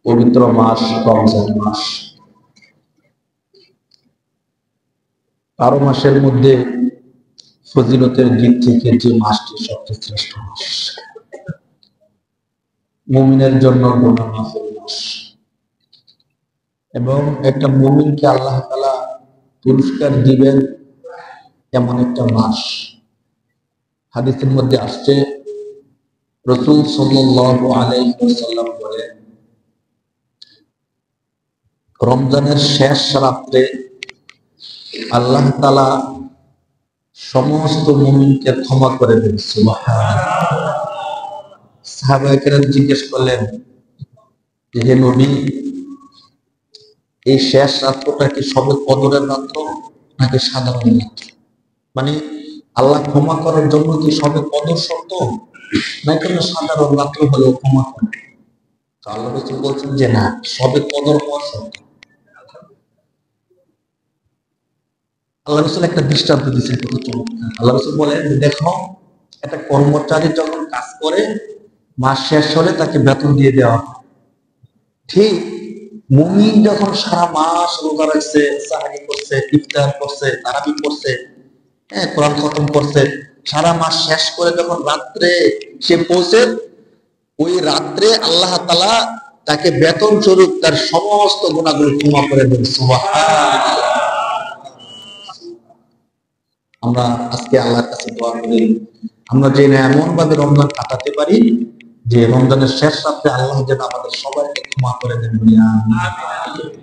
পবিত্র মাস রমজান মাস। 12 মাসের মধ্যে ফজিলতের দিক থেকে যে মাসটি সবচেয়ে শ্রেষ্ঠ মাস, মুমিনের জন্য গুনাহ মাফের মাস, এবং একটা মুমিনকে আল্লাহ তাআলা পুরস্কার দিবেন এমন একটা মাস। হাদিসের মধ্যে আসছে, রাসূল সাল্লাল্লাহু আলাইহি ওয়াসাল্লাম বলেন, রমজানের শেষ রাত্রে আল্লাহ তাআলা সমস্ত মুমিনকে ক্ষমা করে দেন। সুবহানাল্লাহ। সাহাবায়ে কেরাম জিজ্ঞেস করলেন, হে নবী, এই শেষ রাত্রটা কি সবে কদরের রাত্র নাকি সাধারণ রাত্র? মানে আল্লাহ ক্ষমা করার জন্য কি সবে কদর শর্ত নাকি সাধারণ রাত্র হলেও ক্ষমা করে? আল্লাহ রাসূল বলছেন যে না, সবে কদর হওয়া শর্ত। আল্লাহ রাসূল একটা দৃষ্টান্ত দিয়েছেন কত চমৎকার। আল্লাহ রাসূল বলেন, দেখো একটা কর্মচারী যখন কাজ করে মাস শেষ হলে তাকে বেতন দিয়ে দেওয়া হয়, ঠিক মুমিন যখন সারা মাস রোজা রাখছে, সাহারি করছে, ইফতার করছে, তারাবি করছে, কোরআন খতম করছে, সারা মাস শেষ করে যখন রাত্রে সে পৌঁছে, ওই রাত্রে আল্লাহ তাআলা তাকে বেতন স্বরূপ তার সমস্ত গুনাহগুলো ক্ষমা করে দেন। সুবহানাল্লাহ। আমরা আজকে আল্লাহর কাছে দোয়া করি, আমরা যে এমন ভাবে রমজান কাটাতে পারি যে রমজানের শেষ রাত্রে আল্লাহ যেন আমাদের সবাইকে ক্ষমা করে দেন। আমিন।